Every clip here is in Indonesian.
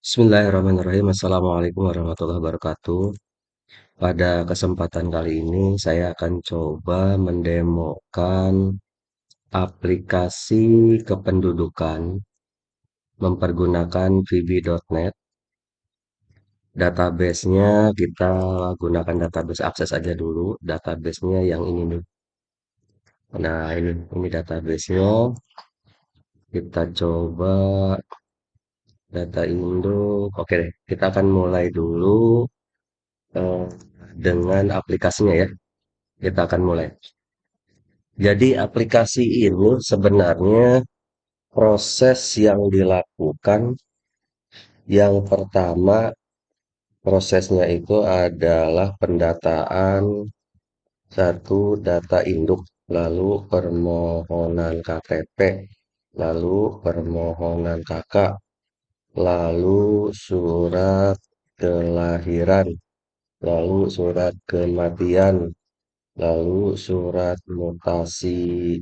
Bismillahirrahmanirrahim. Assalamualaikum warahmatullahi wabarakatuh. Pada kesempatan kali ini saya akan coba mendemokan aplikasi kependudukan mempergunakan VB.NET. Databasenya kita gunakan database akses aja dulu. Databasenya yang ini nih. Nah ini databasenya. Kita coba data induk. Oke deh, kita akan mulai dulu eh, dengan aplikasinya ya. Kita akan mulai. Jadi aplikasi ini sebenarnya proses yang dilakukan yang pertama prosesnya itu adalah pendataan satu data induk, lalu permohonan KTP, lalu permohonan KK, lalu surat kelahiran, lalu surat kematian, lalu surat mutasi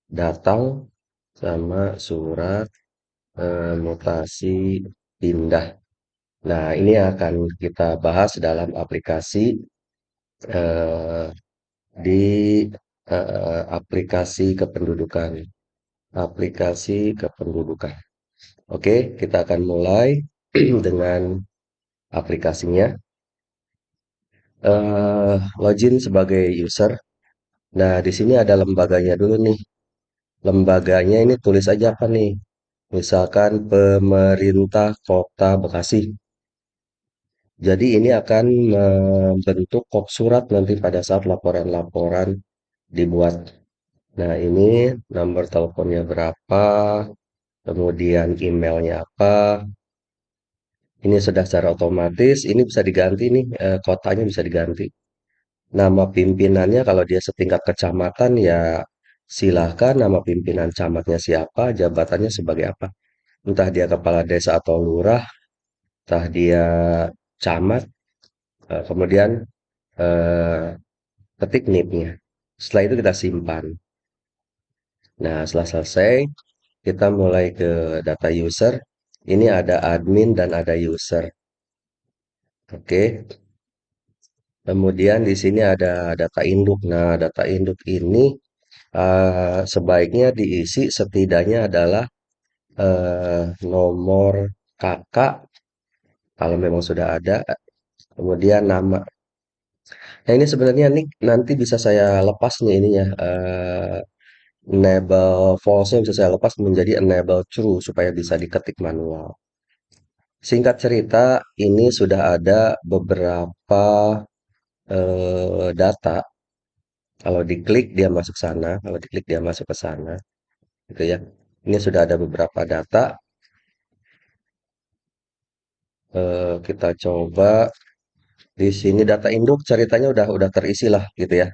datang, sama surat mutasi pindah. Nah, ini akan kita bahas dalam aplikasi eh, di aplikasi kependudukan. Aplikasi kependudukan. Oke, kita akan mulai dengan aplikasinya. Login sebagai user. Nah, di sini ada lembaganya dulu nih. Lembaganya ini tulis aja apa nih? Misalkan Pemerintah Kota Bekasi. Jadi ini akan membentuk kop surat nanti pada saat laporan-laporan dibuat. Nah, ini nomor teleponnya berapa, kemudian emailnya apa. Ini sudah secara otomatis, ini bisa diganti nih, kotanya bisa diganti. Nama pimpinannya kalau dia setingkat kecamatan ya silahkan nama pimpinan camatnya siapa, jabatannya sebagai apa. Entah dia kepala desa atau lurah, entah dia camat, kemudian eh, ketik NIP-nya. Setelah itu kita simpan. Nah, setelah selesai, kita mulai ke data user. Ini ada admin dan ada user. Oke. Kemudian di sini ada data induk. Nah, data induk ini sebaiknya diisi setidaknya adalah nomor kakak kalau memang sudah ada. Kemudian nama. Nah, ini sebenarnya nih nanti bisa saya lepas nih ininya. Enable false-nya bisa saya lepas menjadi enable true supaya bisa diketik manual. Singkat cerita, ini sudah ada beberapa data. Kalau diklik dia masuk sana, kalau diklik dia masuk ke sana, gitu ya. Ini sudah ada beberapa data. Kita coba di sini data induk ceritanya udah terisi lah, gitu ya.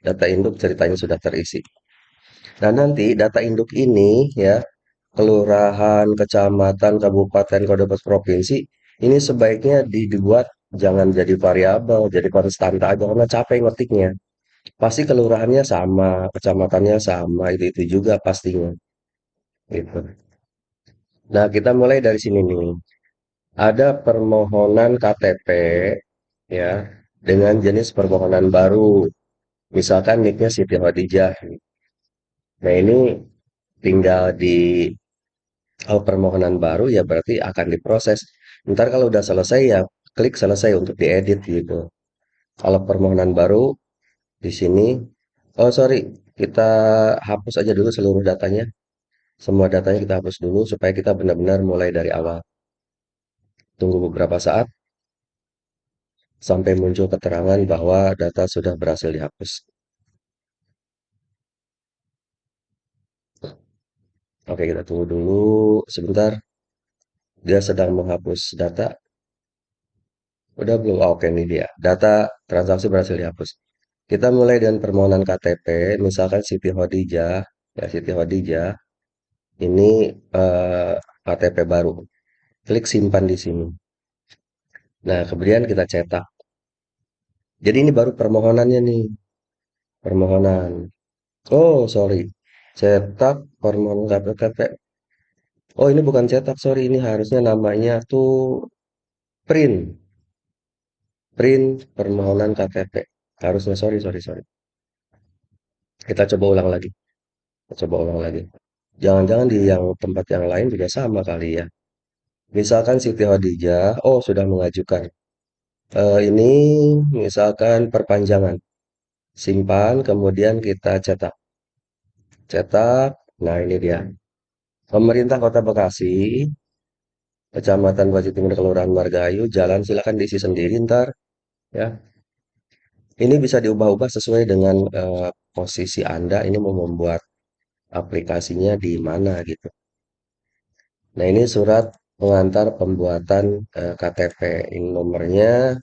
Data induk ceritanya sudah terisi. Nah, nanti data induk ini ya kelurahan, kecamatan, kabupaten, kota, provinsi, ini sebaiknya dibuat jangan jadi variabel, jadi konstan aja karena capek ngetiknya. Pasti kelurahannya sama, kecamatannya sama, itu juga pastinya. Gitu. Nah, kita mulai dari sini nih. Ada permohonan KTP ya dengan jenis permohonan baru. Misalkan nicknya Siti Khadijah. Nah, ini tinggal di permohonan baru ya berarti akan diproses. Ntar kalau udah selesai ya klik selesai untuk diedit gitu. Kalau permohonan baru di sini, oh sorry, kita hapus aja dulu seluruh datanya. Semua datanya kita hapus dulu supaya kita benar-benar mulai dari awal. Tunggu beberapa saat sampai muncul keterangan bahwa data sudah berhasil dihapus. Oke, kita tunggu dulu sebentar. Dia sedang menghapus data. Udah belum? Oh, oke, ini dia. Data transaksi berhasil dihapus. Kita mulai dengan permohonan KTP, misalkan Siti Khadijah, ya Siti Khadijah, ini KTP baru. Klik simpan di sini. Nah, kemudian kita cetak. Jadi ini baru permohonannya nih, permohonan. Oh, sorry. Cetak permohonan KTP. Oh, ini bukan cetak, sorry. Ini harusnya namanya tuh print. Print permohonan KTP. Harusnya, sorry, sorry, sorry. Kita coba ulang lagi. Kita coba ulang lagi. Jangan-jangan di yang tempat yang lain juga sama kali ya. Misalkan Siti Khadijah, oh sudah mengajukan. Ini misalkan perpanjangan. Simpan, kemudian kita cetak. Cetak. Nah, ini dia. Pemerintah Kota Bekasi, Kecamatan Wajib Timur, Kelurahan Margahayu, jalan silakan diisi sendiri ntar ya. Ini bisa diubah-ubah sesuai dengan posisi Anda ini mau membuat aplikasinya di mana gitu. Nah, ini surat pengantar pembuatan KTP. Ini nomornya,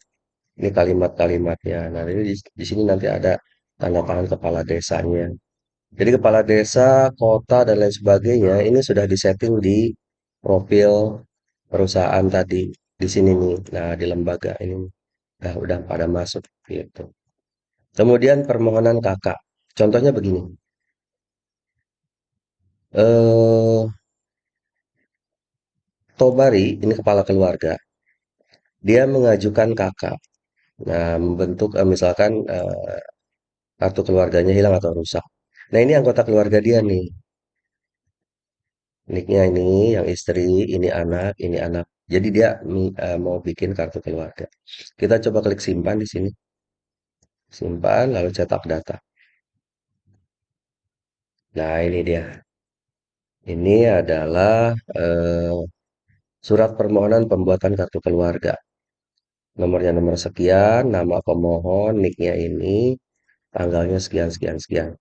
ini kalimat-kalimatnya. Nah, ini di sini nanti ada tanda tangan kepala desanya. Jadi kepala desa, kota, dan lain sebagainya ini sudah disetting di profil perusahaan tadi di sini nih. Nah, di lembaga ini udah pada masuk gitu. Kemudian permohonan kakak. Contohnya begini. Eh Tobari ini kepala keluarga. Dia mengajukan kakak. Nah, membentuk misalkan kartu keluarganya hilang atau rusak. Nah, ini anggota keluarga dia nih. Nicknya ini yang istri, ini anak. Jadi dia mau bikin kartu keluarga. Kita coba klik simpan di sini. Simpan, lalu cetak data. Nah, ini dia. Ini adalah surat permohonan pembuatan kartu keluarga. Nomornya nomor sekian, nama pemohon, nicknya ini, tanggalnya sekian, sekian, sekian.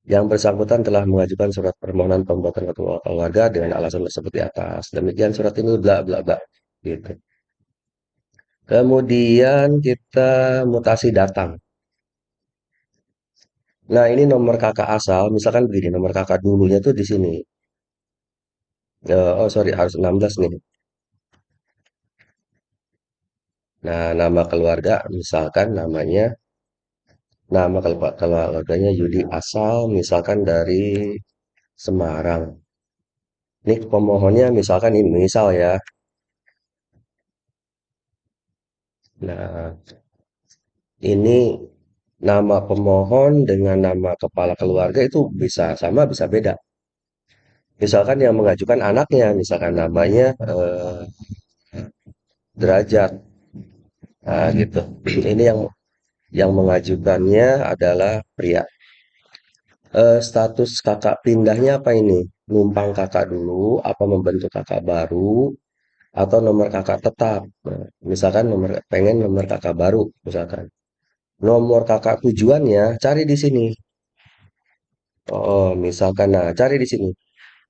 Yang bersangkutan telah mengajukan surat permohonan pembuatan kartu keluarga dengan alasan tersebut di atas. Demikian surat ini bla bla bla. Gitu. Kemudian kita mutasi datang. Nah, ini nomor kakak asal, misalkan begini, nomor kakak dulunya tuh di sini. Oh, sorry, harus 16 nih. Nah, nama keluarga, misalkan namanya, nama keluarganya Yudi asal, misalkan dari Semarang. Ini pemohonnya misalkan ini, misal ya. Nah, ini nama pemohon dengan nama kepala keluarga itu bisa sama, bisa beda. Misalkan yang mengajukan anaknya, misalkan namanya Derajat. Nah, gitu. Ini yang mengajukannya adalah pria. Status kakak pindahnya apa ini? Numpang kakak dulu, apa membentuk kakak baru, atau nomor kakak tetap. Nah, misalkan pengen nomor kakak baru, misalkan. Nomor kakak tujuannya cari di sini. Oh, misalkan, nah cari di sini.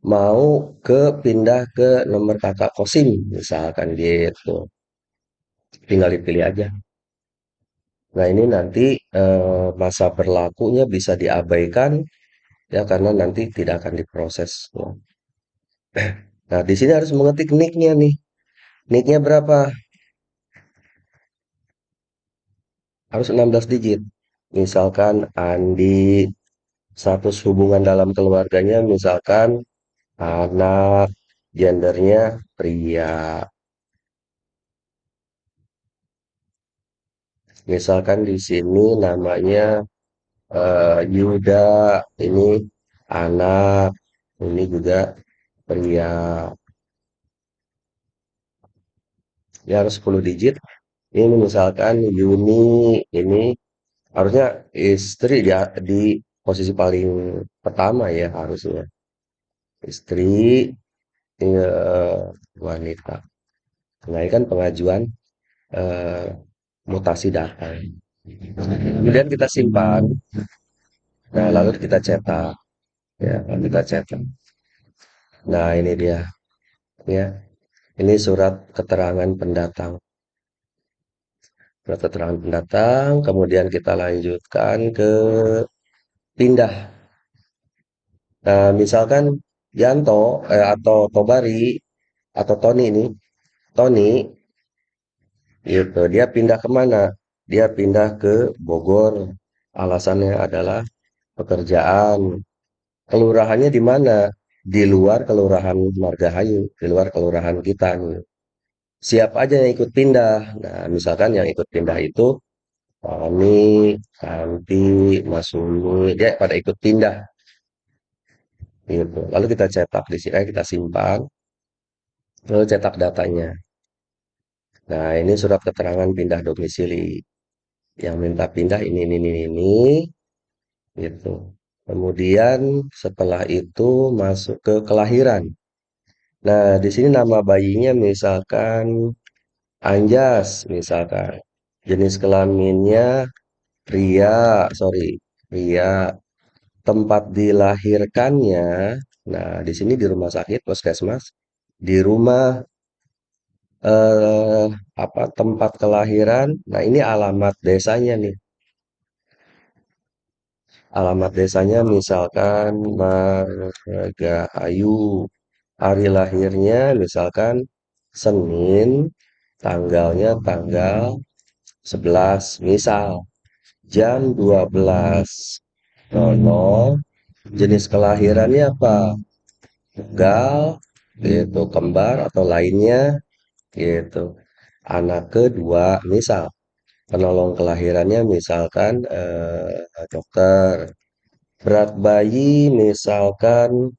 Mau pindah ke nomor kakak kosim, misalkan gitu. Tinggal dipilih aja. Nah, ini nanti masa berlakunya bisa diabaikan ya karena nanti tidak akan diproses. Ya. Nah, di sini harus mengetik nicknya nih. Nicknya berapa? Harus 16 digit. Misalkan Andi, status hubungan dalam keluarganya misalkan anak, gendernya pria. Misalkan di sini namanya Yuda, ini anak, ini juga pria. Ya harus 10 digit. Ini misalkan Yuni, ini harusnya istri di posisi paling pertama ya harusnya. Istri wanita. Nah, ini kan pengajuan eh, mutasi data. Kemudian kita simpan. Nah, lalu kita cetak. Ya, lalu kita cetak. Nah, ini dia. Ya, ini surat keterangan pendatang. Surat keterangan pendatang. Kemudian kita lanjutkan ke pindah. Nah, misalkan Yanto atau Tobari atau Tony ini, Tony gitu, dia pindah kemana? Dia pindah ke Bogor. Alasannya adalah pekerjaan. Kelurahannya di mana? di luar Kelurahan Margahayu, di luar kelurahan kita nih. Siapa aja yang ikut pindah? Nah, misalkan yang ikut pindah itu Fani, Santi, Mas Umi, dia pada ikut pindah gitu. Lalu kita cetak di sini, kita simpan, lalu cetak datanya. Nah, ini surat keterangan pindah domisili. Yang minta pindah ini, gitu. Kemudian setelah itu masuk ke kelahiran. Nah, di sini nama bayinya misalkan Anjas, misalkan. Jenis kelaminnya pria, sorry, pria. Tempat dilahirkannya, nah di sini di rumah sakit, puskesmas, di rumah eh, apa tempat kelahiran. Nah ini alamat desanya nih. Alamat desanya misalkan Margahayu. Hari lahirnya misalkan Senin, tanggalnya tanggal 11, misal jam 12.00. Jenis kelahirannya apa? Tunggal, gitu, kembar atau lainnya, gitu. Anak kedua, misal penolong kelahirannya misalkan dokter. Berat bayi misalkan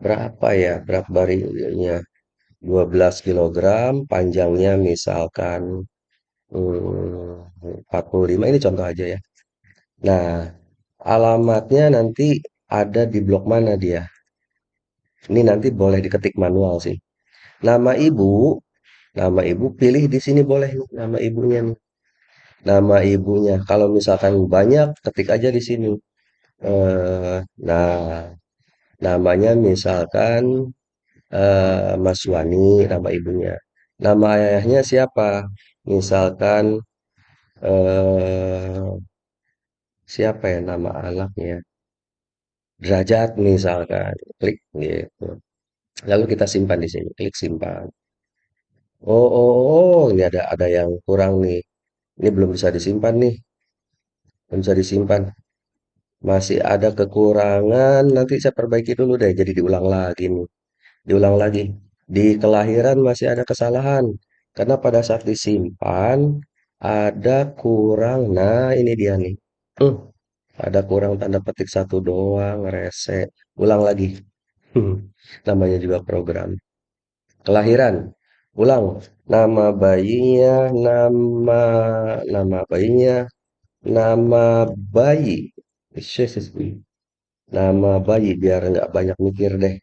berapa ya berat bayinya? 12 kilogram, panjangnya misalkan 45, ini contoh aja ya. Nah, alamatnya nanti ada di blok mana dia? Ini nanti boleh diketik manual sih. Nama ibu, nama ibu pilih di sini boleh nih, nama ibunya nih. Nama ibunya. Kalau misalkan banyak, ketik aja di sini. Nah, namanya misalkan Mas Wani, nama ibunya. Nama ayahnya siapa? Misalkan eh, siapa ya nama anaknya? Derajat misalkan. Klik gitu. Lalu kita simpan di sini. Klik simpan. Oh, ini ada yang kurang nih. Ini belum bisa disimpan nih. Belum bisa disimpan. Masih ada kekurangan. Nanti saya perbaiki dulu deh. Jadi diulang lagi nih. Diulang lagi. Di kelahiran masih ada kesalahan. Karena pada saat disimpan ada kurang. Nah, ini dia nih. Hmm, ada kurang tanda petik satu doang. Rese. Ulang lagi. Namanya juga program. Kelahiran. Ulang. Nama bayinya, nama bayinya, nama bayi. Shush. Nama bayi biar nggak banyak mikir deh.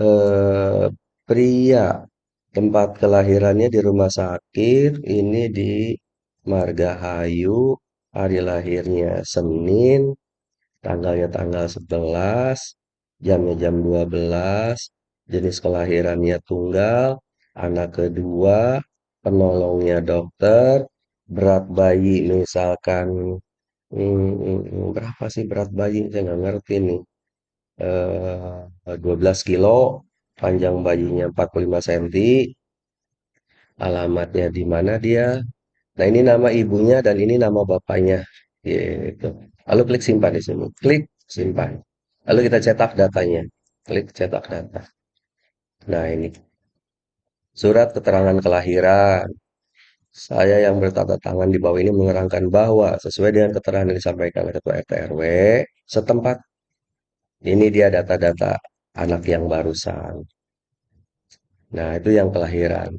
Eh, pria. Tempat kelahirannya di rumah sakit. Ini di Margahayu. Hari lahirnya Senin. Tanggalnya tanggal 11. Jamnya jam 12. Jenis kelahirannya tunggal. Anak kedua. Penolongnya dokter. Berat bayi misalkan berapa sih berat bayi? Saya nggak ngerti nih. 12 kilo, panjang bayinya 45 cm, alamatnya di mana dia. Nah, ini nama ibunya dan ini nama bapaknya. Gitu. Lalu klik simpan di sini. Klik simpan. Lalu kita cetak datanya. Klik cetak data. Nah, ini surat keterangan kelahiran. Saya yang bertanda tangan di bawah ini menerangkan bahwa sesuai dengan keterangan yang disampaikan oleh Ketua RT RW setempat, ini dia data-data anak yang barusan. Nah, itu yang kelahiran.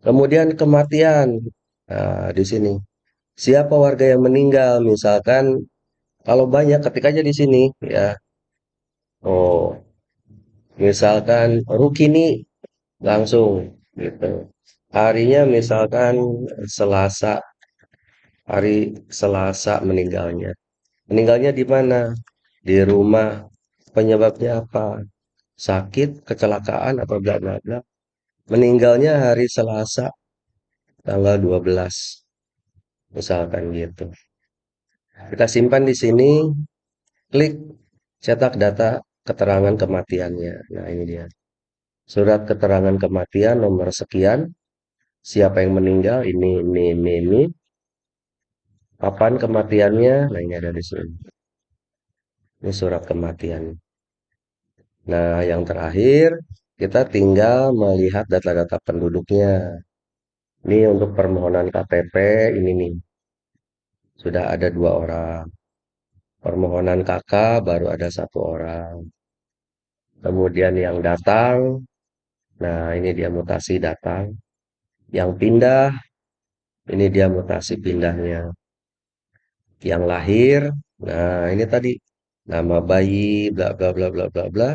Kemudian kematian. Nah, di sini. Siapa warga yang meninggal? Misalkan kalau banyak ketik aja di sini ya. Oh, misalkan Rukini langsung gitu. Harinya misalkan Selasa, hari Selasa meninggalnya. Meninggalnya di mana? Di rumah. Penyebabnya apa? Sakit, kecelakaan, apa bla bla bla. Meninggalnya hari Selasa tanggal 12. Misalkan gitu. Kita simpan di sini, klik cetak data keterangan kematiannya. Nah, ini dia. Surat keterangan kematian nomor sekian. Siapa yang meninggal? Ini. Kapan kematiannya? Nah, ini ada di sini. Ini surat kematian. Nah, yang terakhir kita tinggal melihat data-data penduduknya. Ini untuk permohonan KTP ini nih sudah ada 2 orang. Permohonan KK baru ada 1 orang. Kemudian yang datang, nah ini dia mutasi datang. Yang pindah, ini dia mutasi pindahnya. Yang lahir, nah ini tadi nama bayi, bla bla bla bla bla bla.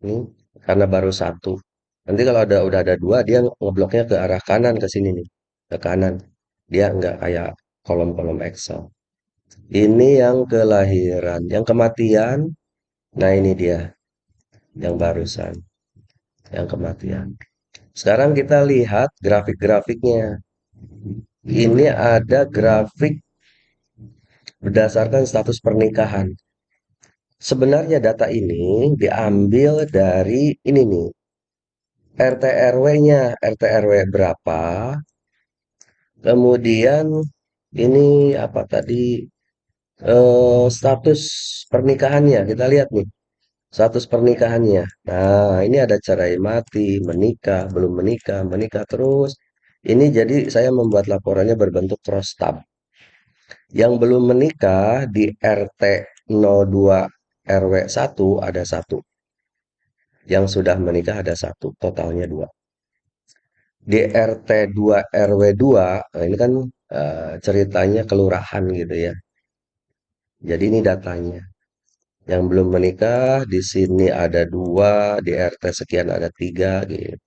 Ini karena baru satu. Nanti kalau udah ada 2, dia ngebloknya ke arah kanan ke sini nih, ke kanan. Dia nggak kayak kolom-kolom Excel. Ini yang kelahiran, yang kematian. Nah ini dia yang barusan, yang kematian. Sekarang kita lihat grafik-grafiknya. Ini ada grafik berdasarkan status pernikahan. Sebenarnya data ini diambil dari ini nih, RT RW-nya, RT RW berapa, kemudian ini apa tadi, status pernikahannya, kita lihat nih, status pernikahannya. Nah, ini ada cerai mati, menikah, belum menikah, menikah terus. Ini jadi saya membuat laporannya berbentuk cross tab. Yang belum menikah di RT 02 RW 1 ada satu. Yang sudah menikah ada satu, totalnya 2. Di RT 2 RW 2, nah ini kan ceritanya kelurahan gitu ya. Jadi ini datanya. Yang belum menikah di sini ada 2, di RT sekian ada 3 gitu.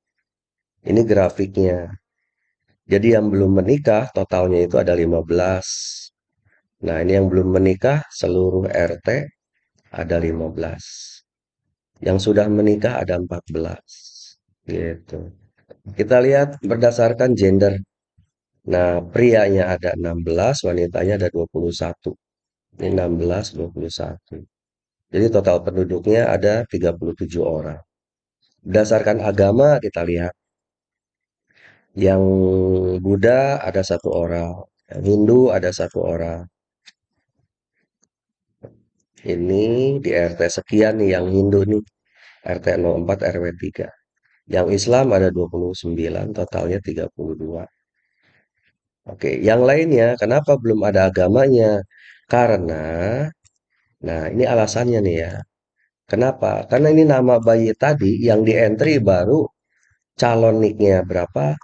Ini grafiknya. Jadi yang belum menikah totalnya itu ada 15. Nah, ini yang belum menikah seluruh RT ada 15. Yang sudah menikah ada 14. Gitu. Kita lihat berdasarkan gender. Nah, prianya ada 16, wanitanya ada 21. Ini 16, 21. Jadi total penduduknya ada 37 orang. Berdasarkan agama kita lihat. Yang Buddha ada 1 orang. Yang Hindu ada 1 orang. Ini di RT sekian nih yang Hindu nih. RT 04 RW 3. Yang Islam ada 29, totalnya 32. Oke, yang lainnya kenapa belum ada agamanya? Karena, nah ini alasannya nih ya. Kenapa? Karena ini nama bayi tadi yang di entry baru calon nicknya berapa,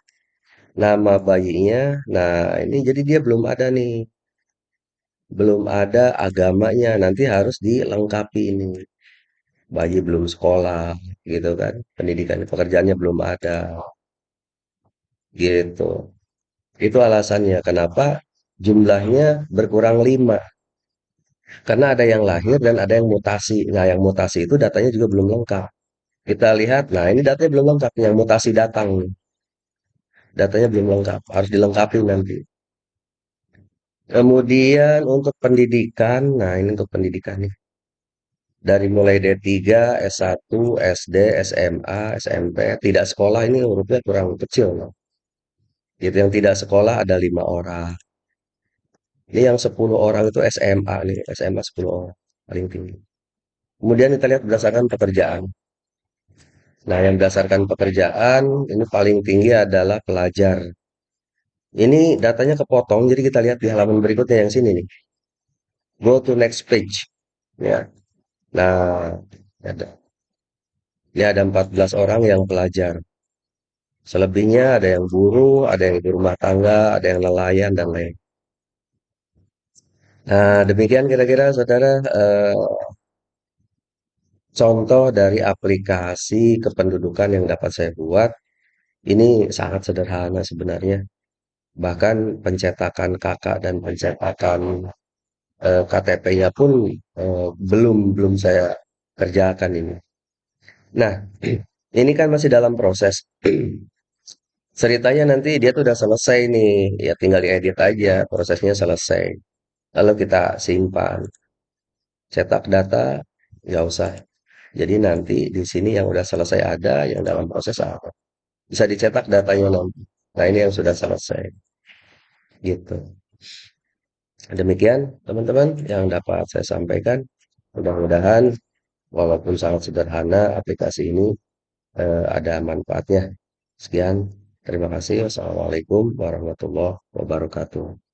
nama bayinya. Nah ini jadi dia belum ada nih, belum ada agamanya. Nanti harus dilengkapi ini. Bayi belum sekolah, gitu kan? Pendidikan pekerjaannya belum ada, gitu. Itu alasannya kenapa jumlahnya berkurang 5. Karena ada yang lahir dan ada yang mutasi. Nah, yang mutasi itu datanya juga belum lengkap. Kita lihat, nah ini datanya belum lengkap. Yang mutasi datang, datanya belum lengkap. Harus dilengkapi nanti. Kemudian untuk pendidikan, nah ini untuk pendidikan nih. Dari mulai D3, S1, SD, SMA, SMP, tidak sekolah ini hurufnya kurang kecil, loh. Gitu, yang tidak sekolah ada 5 orang. Ini yang 10 orang itu SMA nih, SMA 10 orang, paling tinggi. Kemudian kita lihat berdasarkan pekerjaan. Nah, yang berdasarkan pekerjaan, ini paling tinggi adalah pelajar. Ini datanya kepotong, jadi kita lihat di halaman berikutnya yang sini nih. Go to next page. Ya. Nah, ada, ini ada 14 orang yang pelajar. Selebihnya ada yang buruh, ada yang ibu rumah tangga, ada yang nelayan, dan lain. Nah, demikian kira-kira saudara contoh dari aplikasi kependudukan yang dapat saya buat. Ini sangat sederhana sebenarnya. Bahkan pencetakan kakak dan pencetakan KTP-nya pun belum saya kerjakan ini. Nah, ini kan masih dalam proses. Ceritanya nanti dia tuh udah selesai nih, ya tinggal diedit aja, prosesnya selesai. Lalu kita simpan, cetak data, nggak usah. Jadi nanti di sini yang udah selesai ada, yang dalam proses apa. Bisa dicetak datanya nanti. Nah, ini yang sudah selesai, gitu. Demikian teman-teman yang dapat saya sampaikan. Mudah-mudahan Walaupun sangat sederhana, aplikasi ini ada manfaatnya. Sekian, terima kasih. Wassalamualaikum warahmatullahi wabarakatuh.